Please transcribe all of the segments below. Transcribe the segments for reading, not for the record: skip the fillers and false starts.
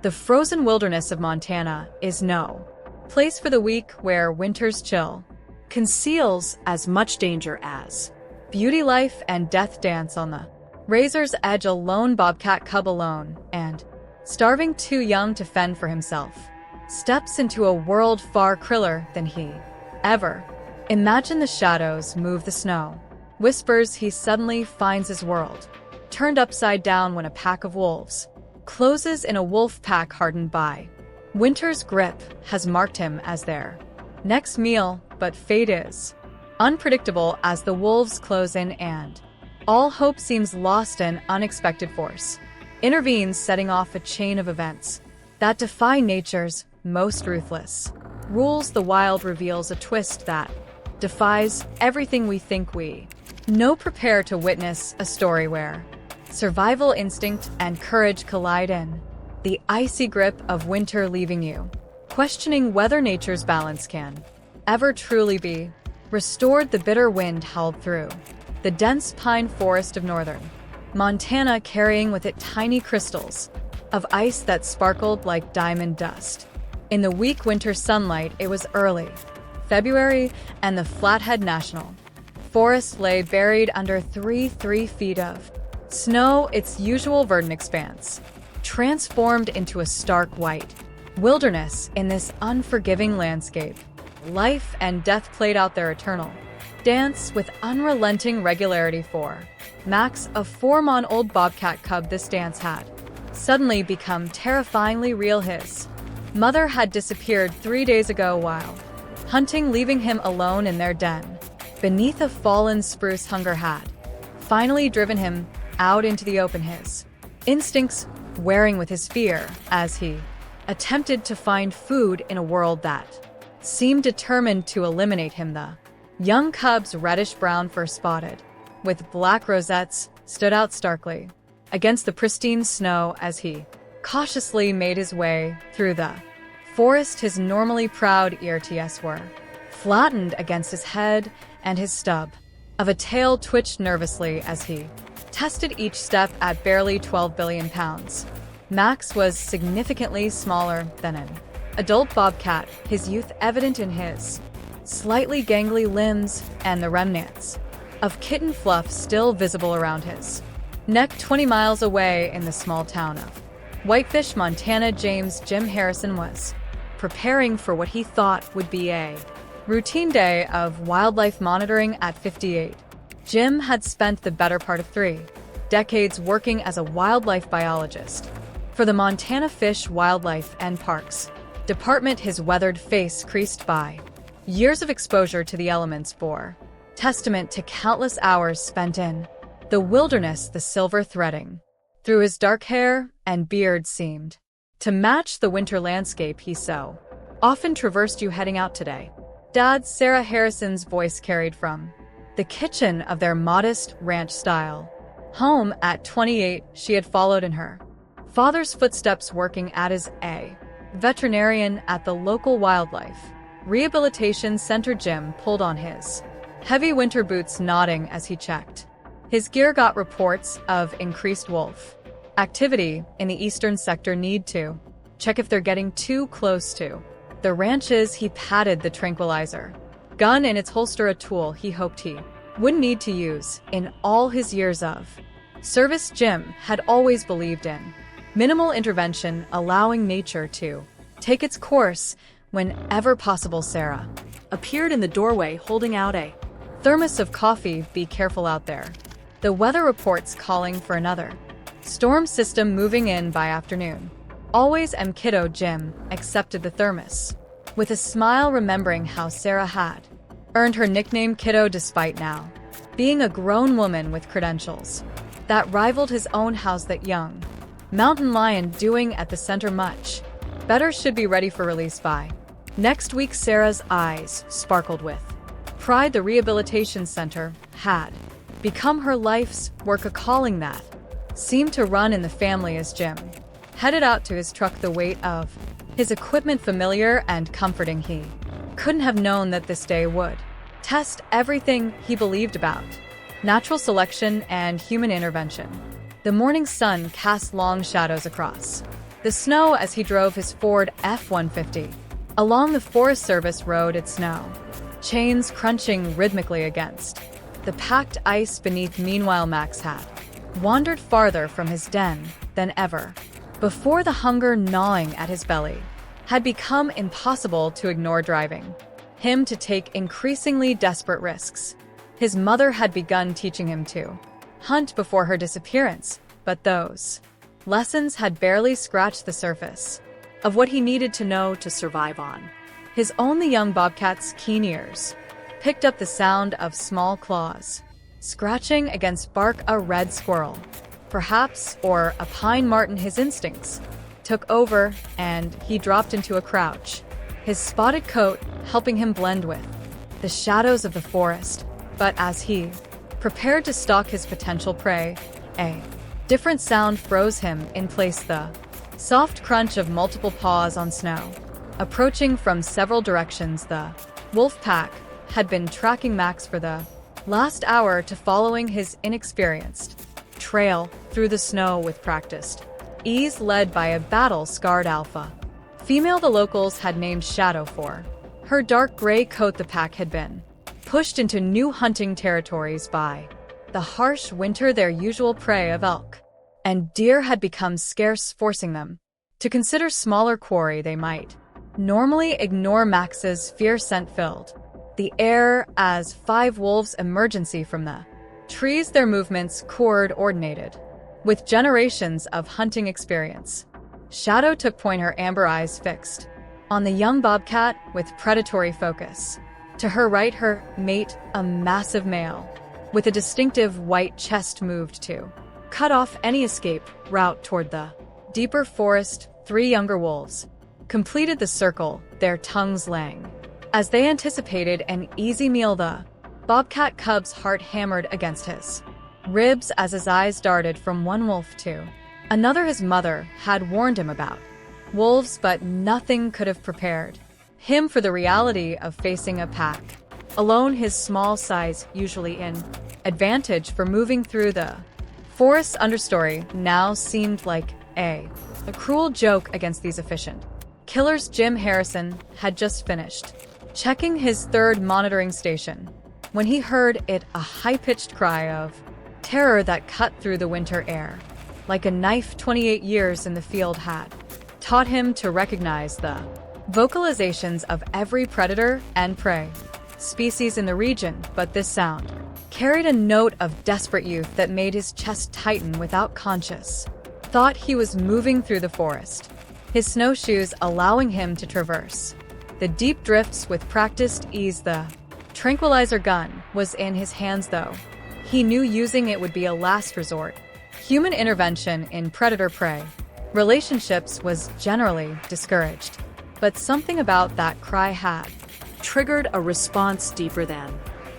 The frozen wilderness of Montana is no place for the weak where winters chill, conceals as much danger as beauty, life, and death dance on the razor's edge. A lone bobcat cub, alone and starving, too young to fend for himself, steps into a world far crueler than he ever imagined. The shadows move the snow, whispers. He suddenly finds his world turned upside down when a pack of wolves closes in. A wolf pack hardened by winter's grip has marked him as their next meal, but fate is unpredictable as the wolves close in and all hope seems lost. An unexpected force intervenes, setting off a chain of events that defy nature's most ruthless rules. The wild reveals a twist that defies everything we think we know. Prepare to witness a story where survival instinct and courage collide in the icy grip of winter, leaving you questioning whether nature's balance can ever truly be restored. The bitter wind howled through the dense pine forest of northern Montana, carrying with it tiny crystals of ice that sparkled like diamond dust. In the weak winter sunlight, it was early February, and the Flathead National Forest lay buried under 3 feet of snow, its usual verdant expanse transformed into a stark white wilderness. In this unforgiving landscape, life and death played out their eternal dance with unrelenting regularity. For Max, a 4-month-old bobcat cub, this dance had suddenly become terrifyingly real. His mother had disappeared 3 days ago while hunting, leaving him alone in their den beneath a fallen spruce. Hunger had finally driven him out into the open, his instincts wearing with his fear as he attempted to find food in a world that seemed determined to eliminate him. The young cub's reddish-brown fur, spotted with black rosettes, stood out starkly against the pristine snow as he cautiously made his way through the forest. His normally proud ears were flattened against his head, and his stub of a tail twitched nervously as he tested each step. At barely 12 billion pounds, Max was significantly smaller than an adult bobcat, his youth evident in his slightly gangly limbs and the remnants of kitten fluff still visible around his neck. 20 miles away in the small town of Whitefish, Montana, Jim Harrison was preparing for what he thought would be a routine day of wildlife monitoring. At 58, Jim had spent the better part of 3 decades working as a wildlife biologist for the Montana Fish, Wildlife, and Parks Department. His weathered face creased by years of exposure to the elements bore testament to countless hours spent in the wilderness. The silver threading through his dark hair and beard seemed to match the winter landscape he so often traversed. "You heading out today, Dad?" Sarah Harrison's voice carried from the kitchen of their modest ranch-style home. At 28, she had followed in her father's footsteps, working as a veterinarian at the local wildlife rehabilitation center. Jim pulled on his heavy winter boots, nodding as he checked his gear. Got reports of increased wolf activity in the eastern sector. Need to check if they're getting too close to the ranches. He patted the tranquilizer gun in its holster, a tool he hoped he wouldn't need to use in all his years of service. Jim had always believed in minimal intervention, allowing nature to take its course whenever possible. Sarah appeared in the doorway, holding out a thermos of coffee. "Be careful out there. The weather report's calling for another storm system moving in by afternoon." "Always am, kiddo." Jim accepted the thermos with a smile, remembering how Sarah had earned her nickname Kiddo despite now being a grown woman with credentials that rivaled his own house. That young mountain lion doing at the center much better, should be ready for release by next week. Sarah's eyes sparkled with pride. The rehabilitation center had become her life's work, a calling that seemed to run in the family. As Jim headed out to his truck, the weight of his equipment familiar and comforting, he couldn't have known that this day would test everything he believed about natural selection and human intervention. The morning sun cast long shadows across the snow as he drove his Ford F-150 along the Forest Service road at snow, chains crunching rhythmically against the packed ice beneath. Meanwhile, Max had wandered farther from his den than ever. Before, the hunger gnawing at his belly had become impossible to ignore, driving him to take increasingly desperate risks. His mother had begun teaching him to hunt before her disappearance, but those lessons had barely scratched the surface of what he needed to know to survive on his own. The young bobcat's keen ears picked up the sound of small claws scratching against bark. A red squirrel, perhaps, or a pine marten. His instincts took over, and he dropped into a crouch, his spotted coat helping him blend with the shadows of the forest. But as he prepared to stalk his potential prey, a different sound froze him in place: the soft crunch of multiple paws on snow. Approaching from several directions, the wolf pack had been tracking Max for the last hour, to following his inexperienced trail through the snow with practiced ease, led by a battle-scarred alpha female the locals had named Shadow for her dark gray coat. The pack had been pushed into new hunting territories by the harsh winter. Their usual prey of elk and deer had become scarce, forcing them to consider smaller quarry they might normally ignore. Max's fear scent filled the air as 5 wolves emergency from the trees, their movements coordinated with generations of hunting experience. Shadow took point, her amber eyes fixed on the young bobcat with predatory focus. To her right, her mate, a massive male with a distinctive white chest, moved to cut off any escape route toward the deeper forest. 3 younger wolves completed the circle, their tongues laying as they anticipated an easy meal. The bobcat cub's heart hammered against his ribs as his eyes darted from one wolf to another. His mother had warned him about wolves, but nothing could have prepared him for the reality of facing a pack alone. His small size, usually an advantage for moving through the forest's understory, now seemed like a cruel joke against these efficient killers. Jim Harrison had just finished checking his 3rd monitoring station when he heard it, a high-pitched cry of terror that cut through the winter air like a knife. 28 years in the field had taught him to recognize the vocalizations of every predator and prey species in the region, but this sound carried a note of desperate youth that made his chest tighten. Without conscious thought, he was moving through the forest, his snowshoes allowing him to traverse the deep drifts with practiced ease. The tranquilizer gun was in his hands, though he knew using it would be a last resort. Human intervention in predator-prey relationships was generally discouraged, but something about that cry had triggered a response deeper than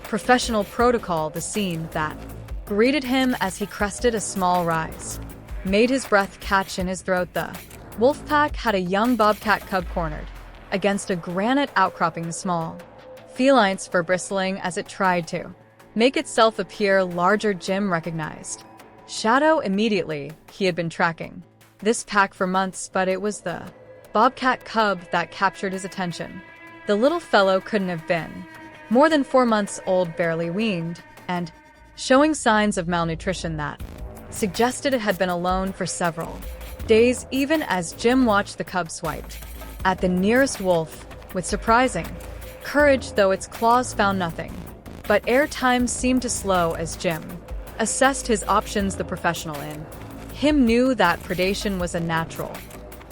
professional protocol. The scene that greeted him as he crested a small rise made his breath catch in his throat. The wolf pack had a young bobcat cub cornered against a granite outcropping. The small feline's fur bristling as it tried to make itself appear larger. Jim recognized Shadow immediately. He had been tracking this pack for months, but it was the bobcat cub that captured his attention. The little fellow couldn't have been more than 4 months old, barely weaned, and showing signs of malnutrition that suggested it had been alone for several days. Even as Jim watched, the cub swiped at the nearest wolf with surprising courage, though its claws found nothing. But airtime seemed to slow as Jim assessed his options. The professional in him knew that predation was a natural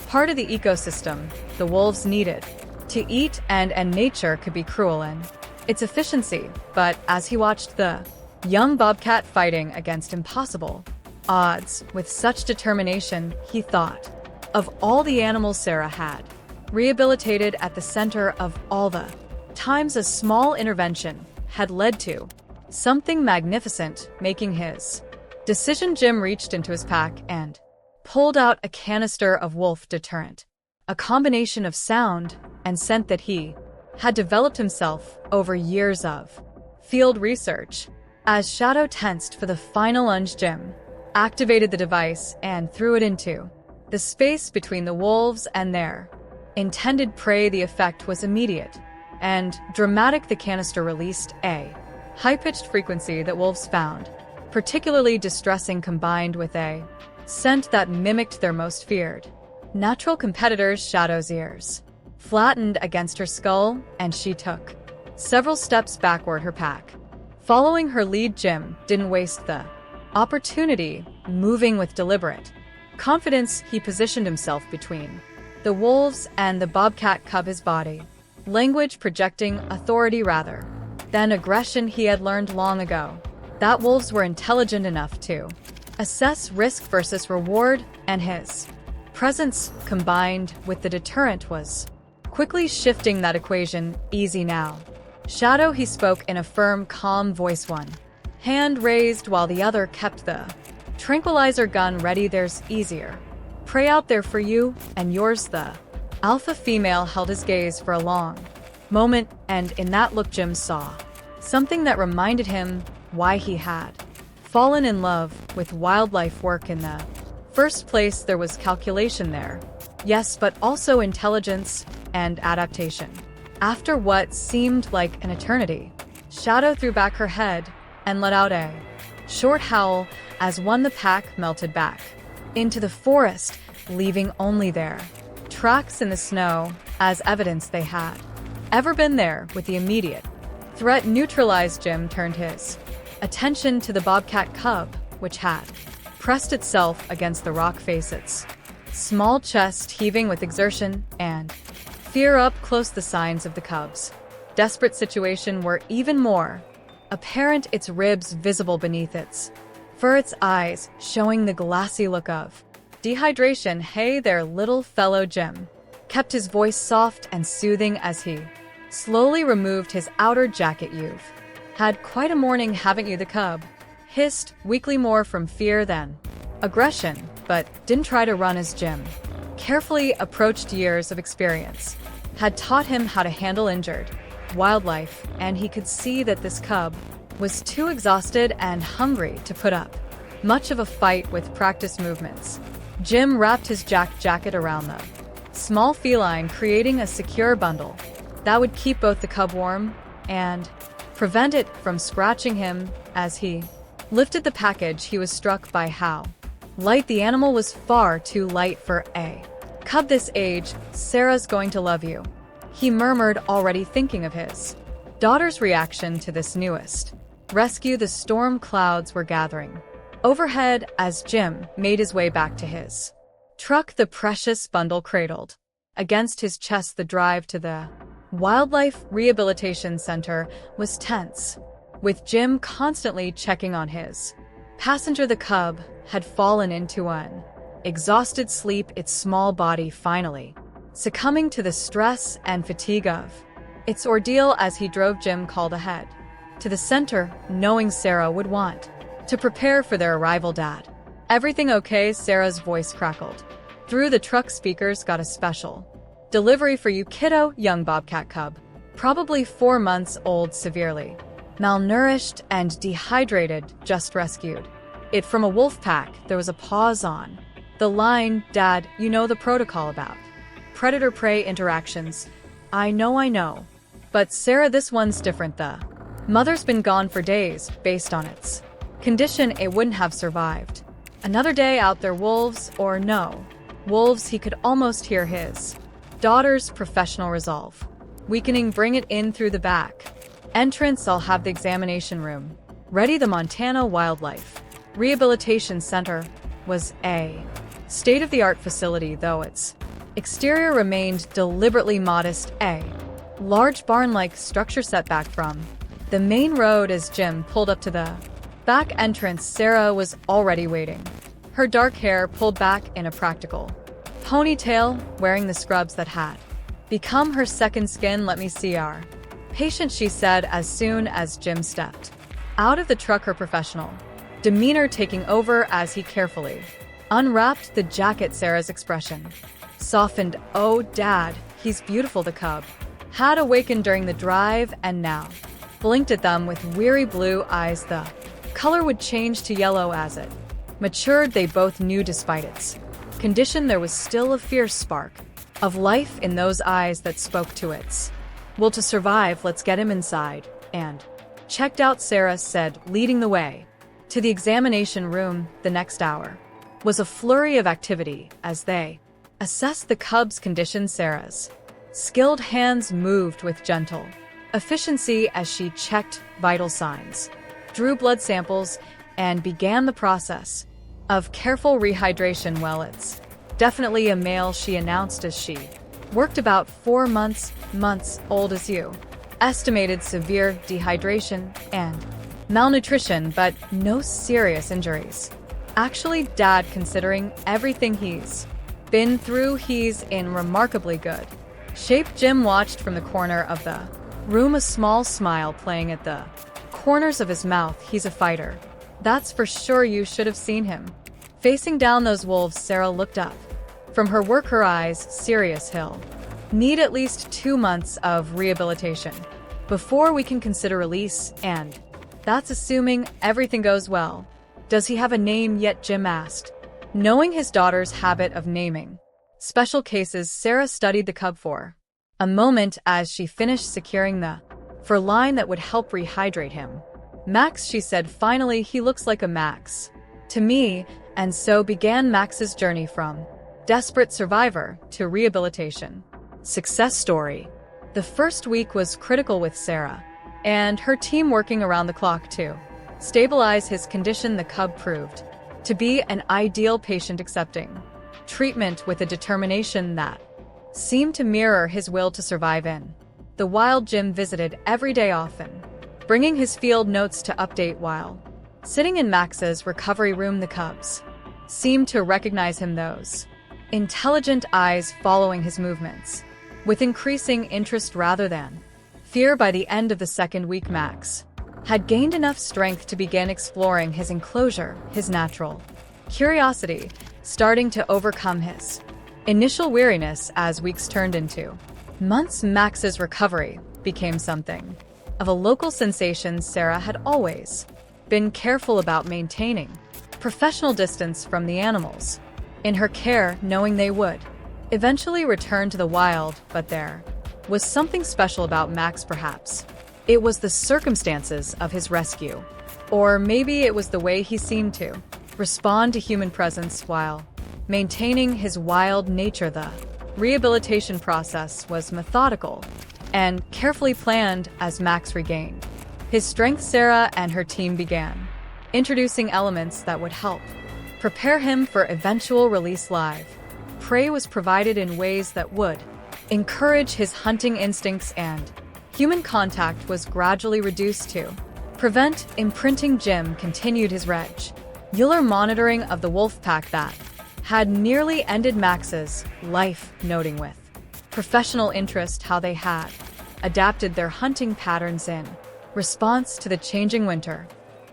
part of the ecosystem the wolves needed to eat, and nature could be cruel in its efficiency. But as he watched the young bobcat fighting against impossible odds with such determination, he thought of all the animals Sarah had rehabilitated at the center of all the times a small intervention had led to something magnificent. Making his decision, Jim reached into his pack and pulled out a canister of wolf deterrent, a combination of sound and scent that he had developed himself over years of field research. As Shadow tensed for the final lunge, Jim activated the device and threw it into the space between the wolves and their intended prey. The effect was immediate and dramatic. The canister released a high-pitched frequency that wolves found particularly distressing, combined with a scent that mimicked their most feared natural competitors. Shadow's ears flattened against her skull, and she took several steps backward, her pack following her lead. Jim didn't waste the opportunity. Moving with deliberate confidence, he positioned himself between the wolves and the bobcat cub, his body language projecting authority rather than aggression. He had learned long ago that wolves were intelligent enough to assess risk versus reward, and his presence, combined with the deterrent, was quickly shifting that equation. Easy now, Shadow, he spoke in a firm, calm voice, one hand raised while the other kept the tranquilizer gun ready. There's easier prey out there for you and yours. The alpha female held his gaze for a long moment, and in that look Jim saw something that reminded him why he had fallen in love with wildlife work in the first place. There was calculation there, yes, but also intelligence and adaptation. After what seemed like an eternity, Shadow threw back her head and let out a short howl as the pack melted back into the forest, leaving only their tracks in the snow as evidence they had ever been there. With the immediate threat neutralized, Jim turned his attention to the bobcat cub, which had pressed itself against the rock face, its small chest heaving with exertion and fear. Up close, the signs of the cub's desperate situation were even more apparent, its ribs visible beneath its fur, its eyes showing the glassy look of dehydration. Hey there, little fellow. Jim kept his voice soft and soothing as he slowly removed his outer jacket. You've had quite a morning, haven't you? The cub hissed weakly, more from fear than aggression, but didn't try to run as Jim carefully approached. Years of experience had taught him how to handle injured wildlife, and he could see that this cub was too exhausted and hungry to put up much of a fight with practiced movements. Jim wrapped his jacket around the small feline, creating a secure bundle that would keep both the cub warm and prevent it from scratching him. As he lifted the package, he was struck by how light the animal was. Far too light for a cub this age. Sarah's going to love you, he murmured, already thinking of his daughter's reaction to this newest rescue. The storm clouds were gathering overhead as Jim made his way back to his truck, the precious bundle cradled against his chest. The drive to the Wildlife Rehabilitation Center was tense, with Jim constantly checking on his passenger. The cub had fallen into an exhausted sleep, its small body finally succumbing to the stress and fatigue of its ordeal. As he drove, Jim called ahead to the center, knowing Sarah would want to prepare for their arrival. Dad, everything okay? Sarah's voice crackled through the truck speakers. Got a special delivery for you, kiddo. Young bobcat cub, probably 4 months old, severely malnourished and dehydrated, just rescued it from a wolf pack. There was a pause on the line. Dad, you know the protocol about predator-prey interactions. I know. But Sarah, this one's different. The mother's been gone for days. Based on its condition, it wouldn't have survived another day out there. Wolves or no wolves, he could almost hear his daughter's professional resolve weakening. Bring it in through the back entrance. I'll have the examination room ready. The Montana Wildlife Rehabilitation Center was a state-of-the-art facility, though its exterior remained deliberately modest. A large barn-like structure set back from the main road. As Jim pulled up to the back entrance, Sarah was already waiting, her dark hair pulled back in a practical ponytail, wearing the scrubs that had become her second skin. Let me see our patient, she said as soon as Jim stepped out of the truck, her professional demeanor taking over as he carefully unwrapped the jacket. Sarah's expression softened. Oh, Dad, he's beautiful. The cub had awakened during the drive and now blinked at them with weary blue eyes. The color would change to yellow as it matured, they both knew, despite its condition there was still a fierce spark of life in those eyes that spoke to its will to survive. Let's get him inside. And checked out, Sarah said, leading the way. To the examination room, the next hour was a flurry of activity as they assessed the cub's condition. Sarah's skilled hands moved with gentle efficiency as she checked vital signs, drew blood samples, and began the process of careful rehydration. Well, it's definitely a male, she announced as she worked. About 4 months old as you. Estimated severe dehydration and malnutrition, but no serious injuries. Actually, Dad, considering everything he's been through, he's in remarkably good shape. Jim watched from the corner of the room, a small smile playing at the corners of his mouth. He's a fighter, that's for sure. You should have seen him facing down those wolves. Sarah looked up from her work, her eyes serious. He'll need at least 2 months of rehabilitation before we can consider release, and that's assuming everything goes well. Does he have a name yet? Jim asked. Knowing his daughter's habit of naming special cases, Sarah studied the cub for a moment as she finished securing the fur line that would help rehydrate him. Max, she said finally. He looks like a Max to me. And so began Max's journey from desperate survivor to rehabilitation success story. The first week was critical, with Sarah and her team working around the clock to stabilize his condition. The cub proved to be an ideal patient, accepting treatment with a determination that seemed to mirror his will to survive in the wild. Jim visited every day, often bringing his field notes to update. While sitting in Max's recovery room, the cubs seemed to recognize him, those intelligent eyes following his movements with increasing interest rather than fear. By the end of the second week, Max had gained enough strength to begin exploring his enclosure, his natural curiosity starting to overcome his initial weariness. As weeks turned into months, Max's recovery became something of a local sensation. Sarah had always been careful about maintaining professional distance from the animals in her care, knowing they would eventually return to the wild. But there was something special about Max. Perhaps it was the circumstances of his rescue, or maybe it was the way he seemed to respond to human presence while maintaining his wild nature. The rehabilitation process was methodical and carefully planned. As Max regained his strength, Sarah and her team began introducing elements that would help prepare him for eventual release. Live prey was provided in ways that would encourage his hunting instincts, and human contact was gradually reduced to prevent imprinting. Jim continued his regular monitoring of the wolf pack that had nearly ended Max's life, noting with professional interest how they had adapted their hunting patterns in response to the changing winter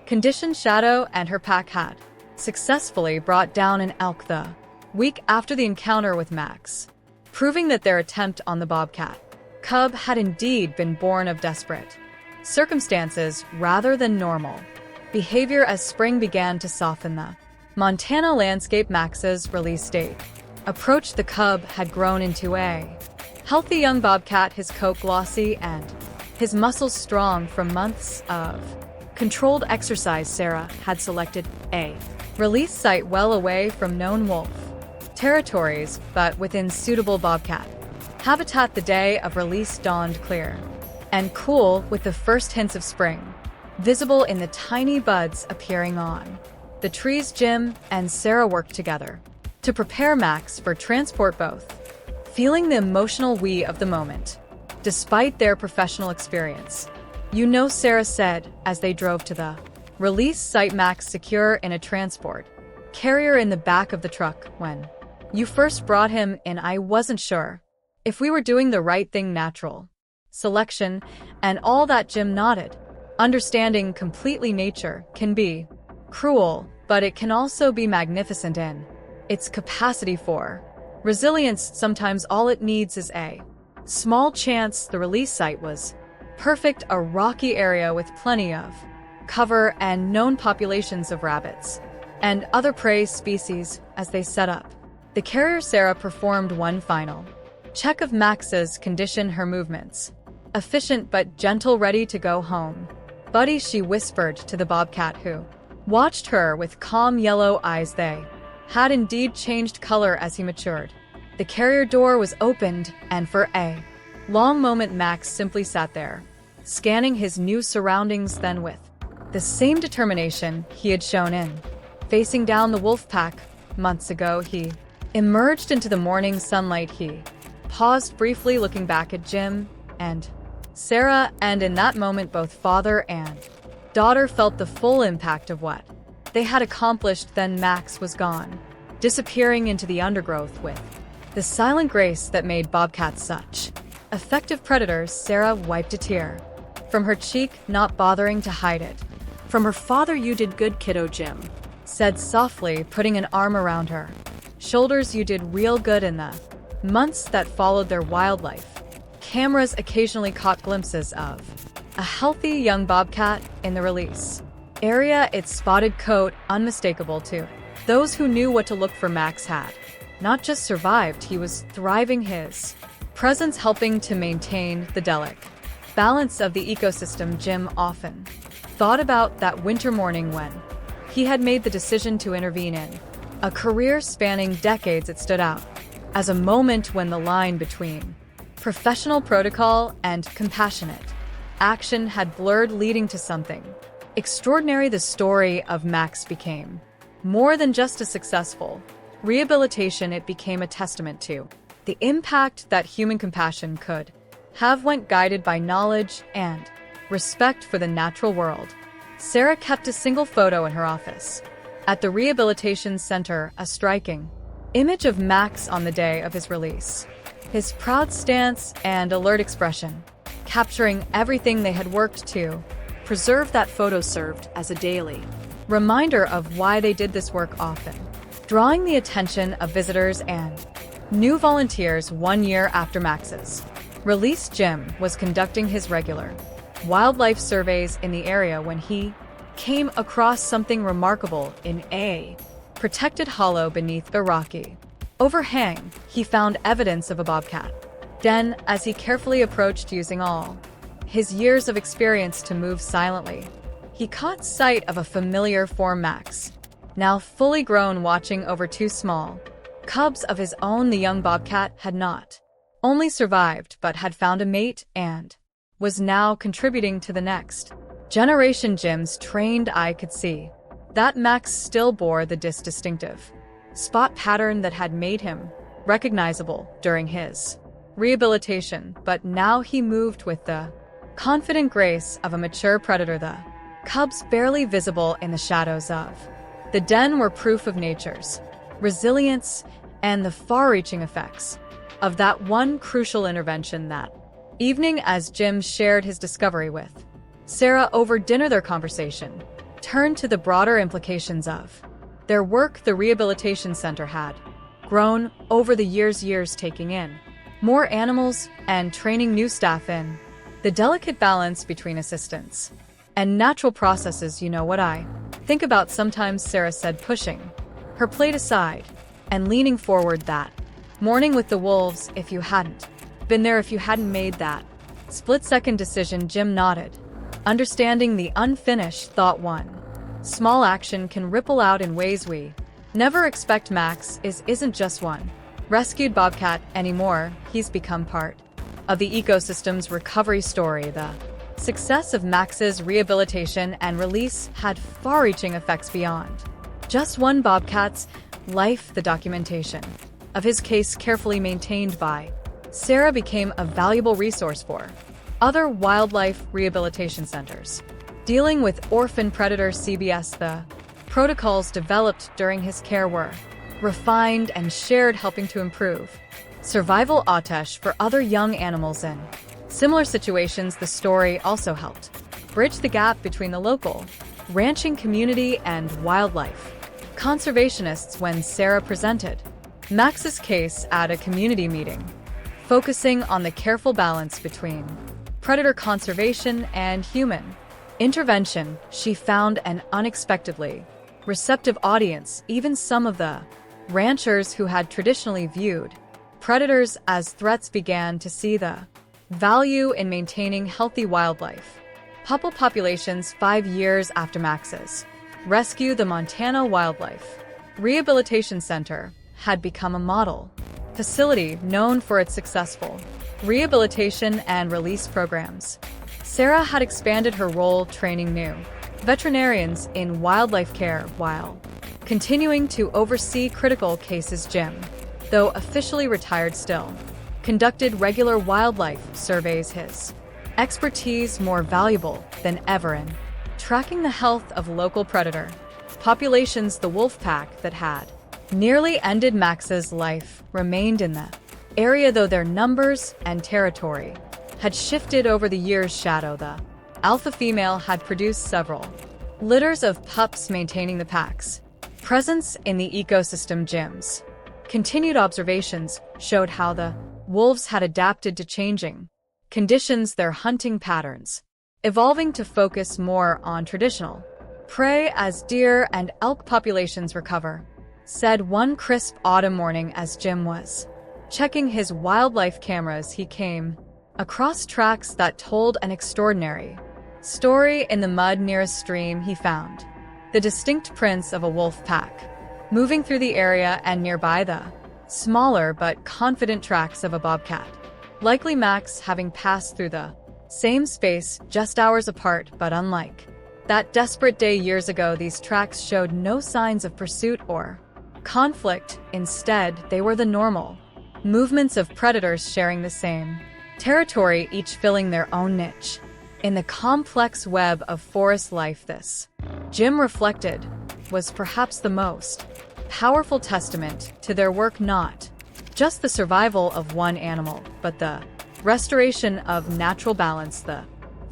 conditions. Shadow and her pack had successfully brought down an elk the week after the encounter with Max, proving that their attempt on the bobcat cub had indeed been born of desperate circumstances rather than normal behavior. As spring began to soften the Montana landscape, Max's release date approached. The cub had grown into a healthy young bobcat, his coat glossy and his muscles strong from months of controlled exercise. Sarah had selected a release site well away from known wolf territories, but within suitable bobcat habitat. The day of release dawned clear and cool, with the first hints of spring visible in the tiny buds appearing on the trees. Jim and Sarah worked together to prepare Max for transport, both feeling the emotional we of the moment despite their professional experience. You know, Sarah said as they drove to the release site, Max secure in a transport carrier in the back of the truck. When you first brought him in, I wasn't sure if we were doing the right thing. Natural selection and all that. Jim nodded, understanding completely. Nature can be cruel, but it can also be magnificent in its capacity for resilience. Sometimes all it needs is a small chance. The release site was perfect, a rocky area with plenty of cover and known populations of rabbits and other prey species. As they set up The carrier Sarah performed one final check of Max's condition, her movements efficient but gentle, ready to go home. Buddy, she whispered to the bobcat, who watched her with calm yellow eyes. They had indeed changed color as he matured. The carrier door was opened, and for a long moment Max simply sat there, scanning his new surroundings. Then, with the same determination he had shown in facing down the wolf pack months ago, he emerged into the morning sunlight. He paused briefly, looking back at Jim and Sarah, and in that moment both father and daughter felt the full impact of what they had accomplished. Then Max was gone, disappearing into the undergrowth with the silent grace that made bobcats such effective predators. Sarah wiped a tear from her cheek, not bothering to hide it from her father. "You did good, kiddo," Jim said softly, putting an arm around her shoulders. "You did real good." In the months that followed their wildlife, cameras occasionally caught glimpses of a healthy young bobcat in the release area, its spotted coat unmistakable to those who knew what to look for. Max had not just survived, he was thriving, his presence helping to maintain the delicate balance of the ecosystem. Jim often thought about that winter morning when he had made the decision to intervene in a career spanning decades. It stood out as a moment when the line between professional protocol and compassionate action had blurred, leading to something extraordinary. The story of Max became more than just a successful rehabilitation. It became a testament to the impact that human compassion could have when guided by knowledge and respect for the natural world. Sarah kept a single photo in her office at the rehabilitation center, a striking image of Max on the day of his release. His proud stance and alert expression, capturing everything they had worked to preserve. That photo served as a daily reminder of why they did this work, often drawing the attention of visitors and new volunteers. 1 year after Max's release, Jim was conducting his regular wildlife surveys in the area when he came across something remarkable. In a protected hollow beneath a rocky overhang, he found evidence of a bobcat den. As he carefully approached, using all his years of experience to move silently, he caught sight of a familiar form. Max, now fully grown, watching over two small cubs of his own. The young bobcat had not only survived but had found a mate and was now contributing to the next generation. Jim's trained eye could see that Max still bore the distinctive spot pattern that had made him recognizable during his rehabilitation, but now he moved with the confident grace of a mature predator. The cubs, barely visible in the shadows of the den, were proof of nature's resilience and the far-reaching effects of that one crucial intervention. That evening, as Jim shared his discovery with Sarah over dinner, their conversation turned to the broader implications of their work. The rehabilitation center had grown over the years, taking in more animals and training new staff in the delicate balance between assistance and natural processes. "You know what I think about sometimes," Sarah said, pushing her plate aside and leaning forward. "That morning with the wolves, if you hadn't been there, if you hadn't made that split-second decision." Jim nodded, understanding the unfinished thought. One small action can ripple out in ways we never expect. Max isn't just one rescued bobcat anymore. He's become part of the ecosystem's recovery story. The success of Max's rehabilitation and release had far-reaching effects beyond just one bobcat's life. The documentation of his case, carefully maintained by Sarah, became a valuable resource for other wildlife rehabilitation centers dealing with orphan predator CBS. The protocols developed during his care were refined and shared, helping to improve survival outreach for other young animals in similar situations. The story also helped bridge the gap between the local ranching community and wildlife conservationists. When Sarah presented Max's case at a community meeting, focusing on the careful balance between predator conservation and human intervention, she found an unexpectedly receptive audience. Even some of the Ranchers who had traditionally viewed predators as threats began to see the value in maintaining healthy wildlife. Puppy populations 5 years after Max's rescue, the Montana Wildlife Rehabilitation Center had become a model facility known for its successful rehabilitation and release programs. Sarah had expanded her role, training new veterinarians in wildlife care while continuing to oversee critical cases. Jim, though officially retired, still conducted regular wildlife surveys, his expertise more valuable than ever in tracking the health of local predator populations. The wolf pack that had nearly ended Max's life remained in the area, though their numbers and territory had shifted over the years. Shadow, the alpha female, had produced several litters of pups, maintaining the pack's presence in the ecosystem. Jim's continued observations showed how the wolves had adapted to changing conditions, their hunting patterns evolving to focus more on traditional prey as deer and elk populations recover. Said one crisp autumn morning as Jim was checking his wildlife cameras, he came across tracks that told an extraordinary story. In the mud near a stream, he found the distinct prints of a wolf pack moving through the area, and nearby the smaller but confident tracks of a bobcat, likely Max, having passed through the same space just hours apart. But unlike that desperate day years ago, these tracks showed no signs of pursuit or conflict. Instead, they were the normal movements of predators sharing the same territory, each filling their own niche in the complex web of forest life. This, Jim reflected, was perhaps the most powerful testament to their work, not just the survival of one animal, but the restoration of natural balance. The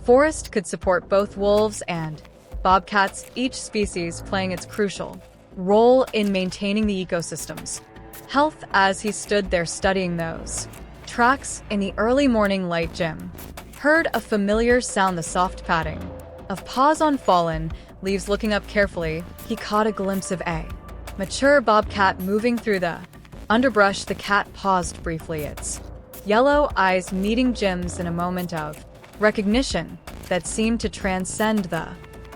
forest could support both wolves and bobcats, each species playing its crucial role in maintaining the ecosystem's health. As he stood there studying those tracks in the early morning light, Jim heard a familiar sound, the soft padding of paws on fallen leaves. Looking up carefully, he caught a glimpse of a mature bobcat moving through the underbrush. The cat paused briefly, its yellow eyes meeting Jim's in a moment of recognition that seemed to transcend the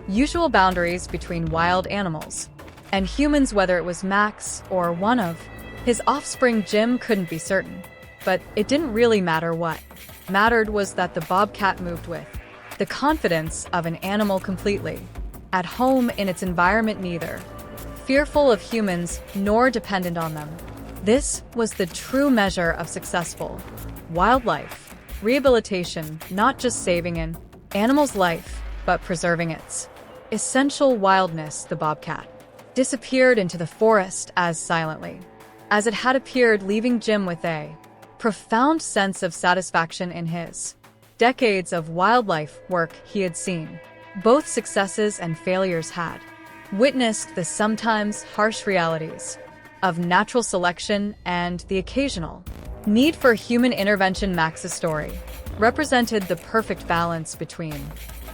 usual boundaries between wild animals and humans. Whether it was Max or one of his offspring, Jim couldn't be certain, but it didn't really matter. What mattered was that the bobcat moved with the confidence of an animal, completely at home in its environment, neither fearful of humans nor dependent on them. This was the true measure of successful wildlife rehabilitation, not just saving an animal's life, but preserving its essential wildness. The bobcat disappeared into the forest as silently as it had appeared, leaving Jim with a profound sense of satisfaction. In his decades of wildlife work, he had seen both successes and failures, had witnessed the sometimes harsh realities of natural selection and the occasional need for human intervention. Max's story represented the perfect balance between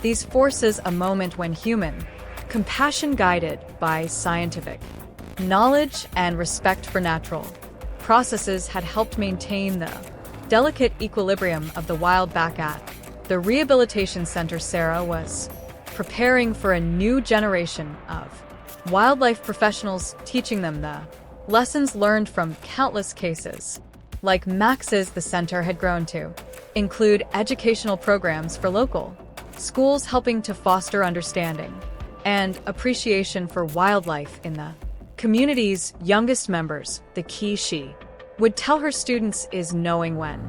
these forces, a moment when human compassion, guided by scientific knowledge and respect for natural processes, had helped maintain the delicate equilibrium of the wild. Back at the rehabilitation center, Sarah was preparing for a new generation of wildlife professionals, teaching them the lessons learned from countless cases like Max's. The center had grown to include educational programs for local schools, helping to foster understanding and appreciation for wildlife in the community's youngest members. The key, she would tell her students, is knowing when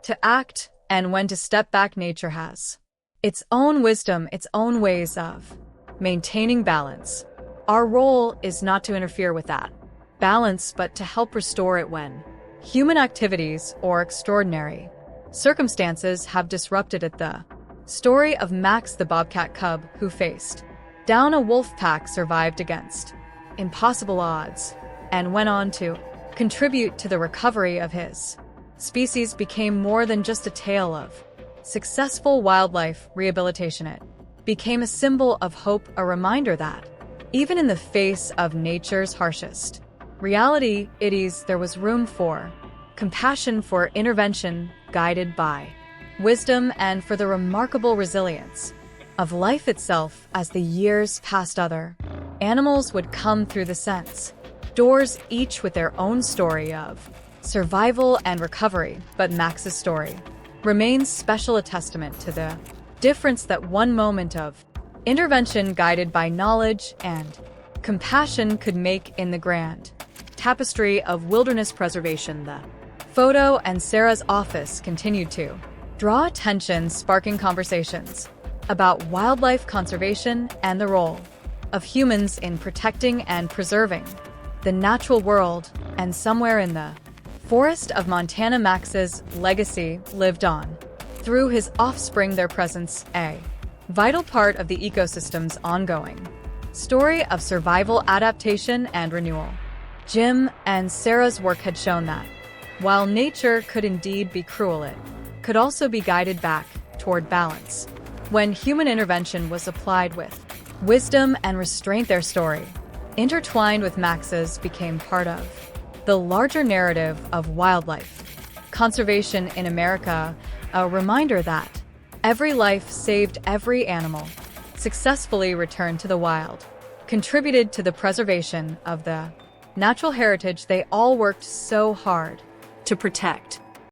to act and when to step back. Nature has its own wisdom, its own ways of maintaining balance. Our role is not to interfere with that balance, but to help restore it when human activities or extraordinary circumstances have disrupted it. The story of Max, the bobcat cub who faced down a wolf pack, survived against impossible odds, and went on to contribute to the recovery of his species, became more than just a tale of successful wildlife rehabilitation. It became a symbol of hope, a reminder that even in the face of nature's harshest reality, there was room for compassion, for intervention guided by wisdom, and for the remarkable resilience of life itself. As the years passed, other animals would come through the sense doors, each with their own story of survival and recovery. But Max's story remains special, a testament to the difference that one moment of intervention guided by knowledge and compassion could make in the grand tapestry of wilderness preservation. The photo and Sarah's office continued to draw attention, sparking conversations about wildlife conservation and the role of humans in protecting and preserving the natural world. And somewhere in the forest of Montana, Max's legacy lived on through his offspring, their presence a vital part of the ecosystem's ongoing story of survival, adaptation, and renewal. Jim and Sarah's work had shown that while nature could indeed be cruel, it could also be guided back toward balance when human intervention was applied with wisdom and restraint. Their story, intertwined with Max's, became part of the larger narrative of wildlife conservation in America, a reminder that every life saved, every animal successfully returned to the wild, contributed to the preservation of the natural heritage they all worked so hard to protect.